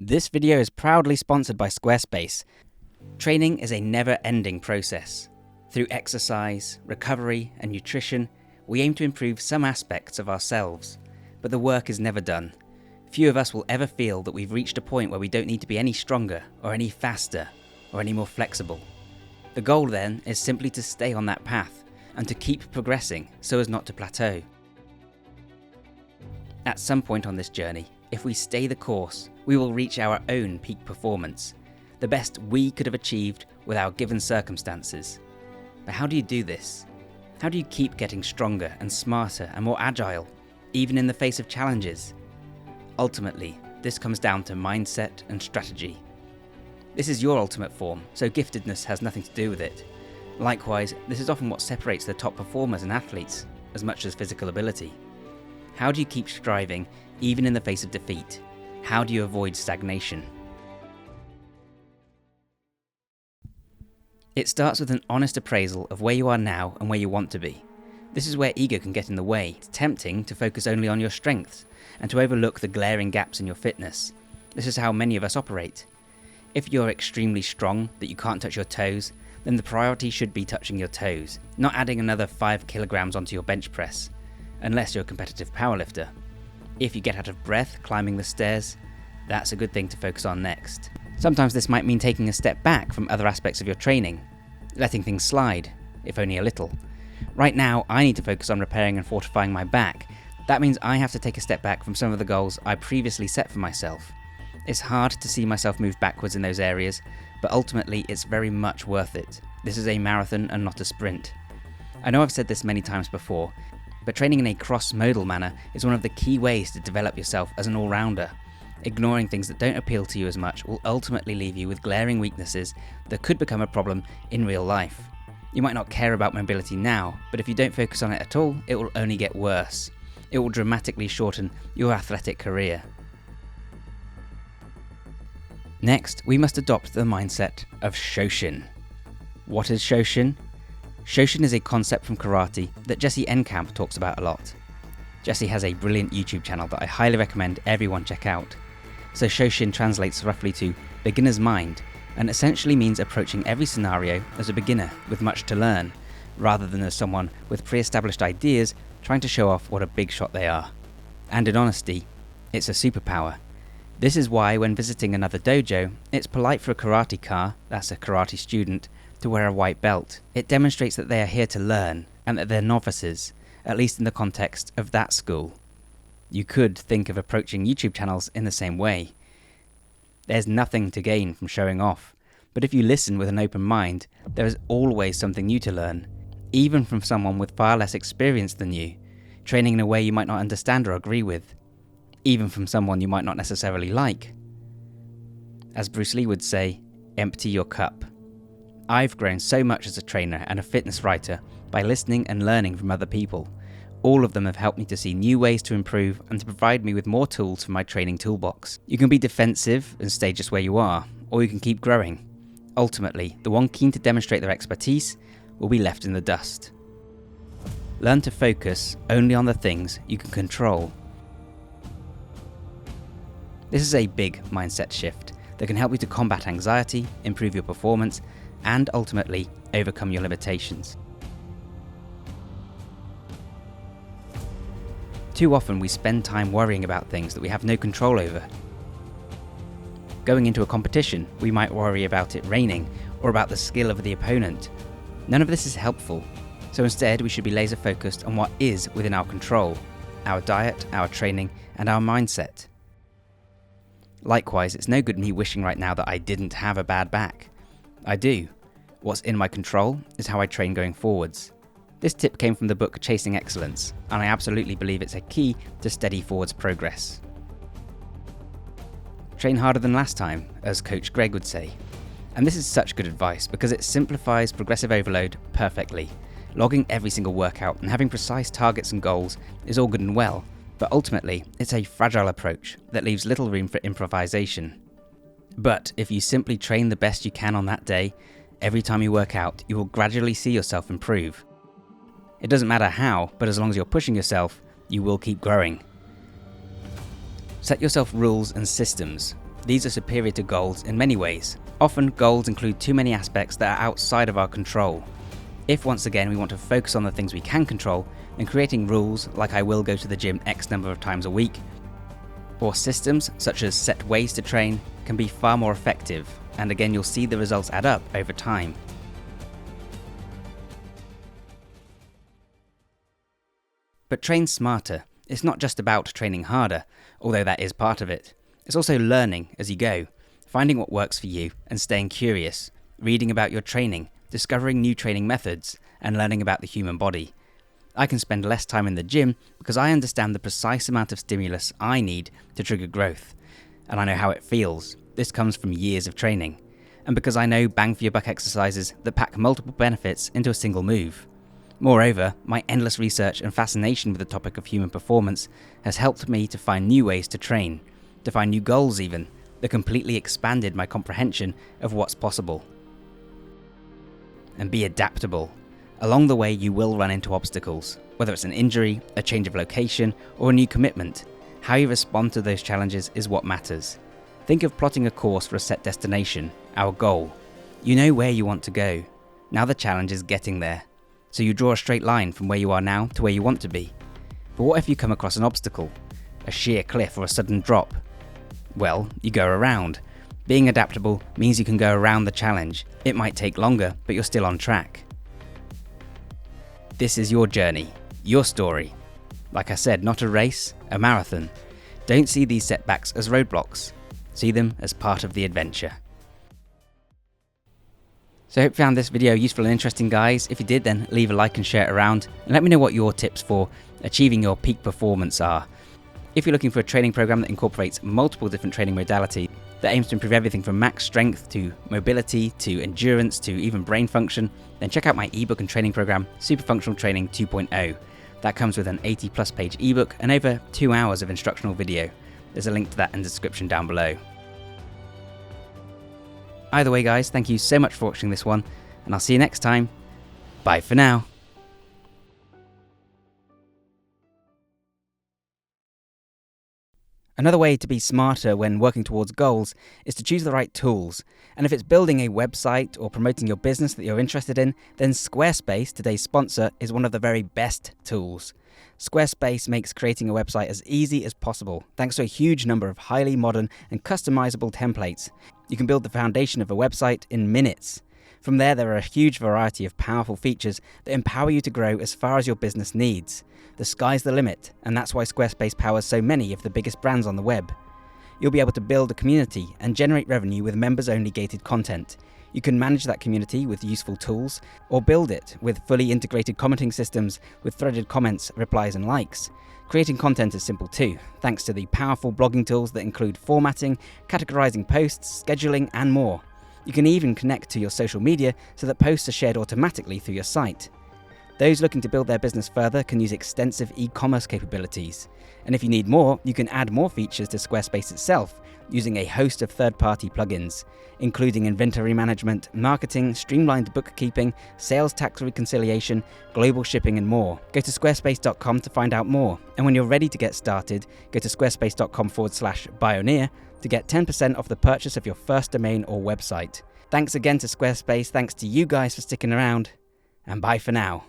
This video is proudly sponsored by Squarespace. Training is a never-ending process. Through exercise, recovery, and nutrition, we aim to improve some aspects of ourselves, but the work is never done. Few of us will ever feel that we've reached a point where we don't need to be any stronger, or any faster, or any more flexible. The goal then is simply to stay on that path, and to keep progressing so as not to plateau. At some point on this journey, if we stay the course, we will reach our own peak performance, the best we could have achieved with our given circumstances. But how do you do this? How do you keep getting stronger and smarter and more agile, even in the face of challenges? Ultimately, this comes down to mindset and strategy. This is your ultimate form, so giftedness has nothing to do with it. Likewise, this is often what separates the top performers and athletes, as much as physical ability. How do you keep striving, even in the face of defeat? How do you avoid stagnation? It starts with an honest appraisal of where you are now and where you want to be. This is where ego can get in the way. It's tempting to focus only on your strengths and to overlook the glaring gaps in your fitness. This is how many of us operate. If you're extremely strong that you can't touch your toes, then the priority should be touching your toes, not adding another 5 kilograms onto your bench press, unless you're a competitive powerlifter. If you get out of breath climbing the stairs, that's a good thing to focus on next. Sometimes this might mean taking a step back from other aspects of your training, letting things slide, if only a little. Right now, I need to focus on repairing and fortifying my back. That means I have to take a step back from some of the goals I previously set for myself. It's hard to see myself move backwards in those areas, but ultimately it's very much worth it. This is a marathon and not a sprint. I know I've said this many times before, but training in a cross-modal manner is one of the key ways to develop yourself as an all-rounder. Ignoring things that don't appeal to you as much will ultimately leave you with glaring weaknesses that could become a problem in real life. You might not care about mobility now, but if you don't focus on it at all, it will only get worse. It will dramatically shorten your athletic career. Next, we must adopt the mindset of Shoshin. What is Shoshin? Shoshin is a concept from karate that Jesse Enkamp talks about a lot. Jesse has a brilliant YouTube channel that I highly recommend everyone check out. So Shoshin translates roughly to beginner's mind, and essentially means approaching every scenario as a beginner with much to learn, rather than as someone with pre-established ideas trying to show off what a big shot they are. And in honesty, it's a superpower. This is why when visiting another dojo, it's polite for a karate-ka, that's a karate student, to wear a white belt. It demonstrates that they are here to learn, and that they're novices, at least in the context of that school. You could think of approaching YouTube channels in the same way. There's nothing to gain from showing off, but if you listen with an open mind, there is always something new to learn, even from someone with far less experience than you, training in a way you might not understand or agree with, even from someone you might not necessarily like. As Bruce Lee would say, empty your cup. I've grown so much as a trainer and a fitness writer by listening and learning from other people. All of them have helped me to see new ways to improve and to provide me with more tools for my training toolbox. You can be defensive and stay just where you are, or you can keep growing. Ultimately, the one keen to demonstrate their expertise will be left in the dust. Learn to focus only on the things you can control. This is a big mindset shift that can help you to combat anxiety, improve your performance, and ultimately overcome your limitations. Too often we spend time worrying about things that we have no control over. Going into a competition, we might worry about it raining or about the skill of the opponent. None of this is helpful, so instead we should be laser focused on what is within our control: our diet, our training, and our mindset. Likewise, it's no good me wishing right now that I didn't have a bad back. I do. What's in my control is how I train going forwards. This tip came from the book Chasing Excellence, and I absolutely believe it's a key to steady forwards progress. Train harder than last time, as Coach Greg would say. And this is such good advice because it simplifies progressive overload perfectly. Logging every single workout and having precise targets and goals is all good and well, but ultimately it's a fragile approach that leaves little room for improvisation. But if you simply train the best you can on that day, every time you work out, you will gradually see yourself improve. It doesn't matter how, but as long as you're pushing yourself, you will keep growing. Set yourself rules and systems. these are superior to goals in many ways. Often, goals include too many aspects that are outside of our control. If once again we want to focus on the things we can control, then creating rules like I will go to the gym X number of times a week, or systems such as set ways to train, can be far more effective, and again you'll see the results add up over time. But train smarter. It's not just about training harder, although that is part of it. It's also learning as you go, finding what works for you and staying curious, reading about your training, discovering new training methods, and learning about the human body. I can spend less time in the gym because I understand the precise amount of stimulus I need to trigger growth, and I know how it feels. This comes from years of training, and because I know bang for your buck exercises that pack multiple benefits into a single move. Moreover, my endless research and fascination with the topic of human performance has helped me to find new ways to train, to find new goals even, that completely expanded my comprehension of what's possible. And be adaptable. Along the way you will run into obstacles, whether it's an injury, a change of location, or a new commitment. How you respond to those challenges is what matters. Think of plotting a course for a set destination, our goal. You know where you want to go. Now the challenge is getting there. So you draw a straight line from where you are now to where you want to be. But what if you come across an obstacle? A sheer cliff or a sudden drop? Well, you go around. Being adaptable means you can go around the challenge. It might take longer, but you're still on track. This is your journey, your story. Like I said, not a race, a marathon. Don't see these setbacks as roadblocks. See them as part of the adventure. So I hope you found this video useful and interesting, guys. If you did, then leave a like and share it around, and let me know what your tips for achieving your peak performance are. If you're looking for a training program that incorporates multiple different training modalities that aims to improve everything from max strength to mobility to endurance to even brain function, then check out my ebook and training program, Super Functional Training 2.0. That comes with an 80+ page ebook and over 2 hours of instructional video. There's a link to that in the description down below. Either way, guys, thank you so much for watching this one, and I'll see you next time. Bye for now. Another way to be smarter when working towards goals is to choose the right tools. And if it's building a website or promoting your business that you're interested in, then Squarespace, today's sponsor, is one of the very best tools. Squarespace makes creating a website as easy as possible, thanks to a huge number of highly modern and customizable templates. You can build the foundation of a website in minutes. From there are a huge variety of powerful features that empower you to grow as far as your business needs. The sky's the limit, and that's why Squarespace powers so many of the biggest brands on the web. You'll be able to build a community and generate revenue with members-only gated content. You can manage that community with useful tools, or build it with fully integrated commenting systems with threaded comments, replies and likes. Creating content is simple too, thanks to the powerful blogging tools that include formatting, categorizing posts, scheduling and more. You can even connect to your social media so that posts are shared automatically through your site. Those looking to build their business further can use extensive e-commerce capabilities. And if you need more, you can add more features to Squarespace itself using a host of third-party plugins, including inventory management, marketing, streamlined bookkeeping, sales tax reconciliation, global shipping and more. Go to squarespace.com to find out more. And when you're ready to get started, go to squarespace.com/Bioneer to get 10% off the purchase of your first domain or website. Thanks again to Squarespace, thanks to you guys for sticking around, and bye for now.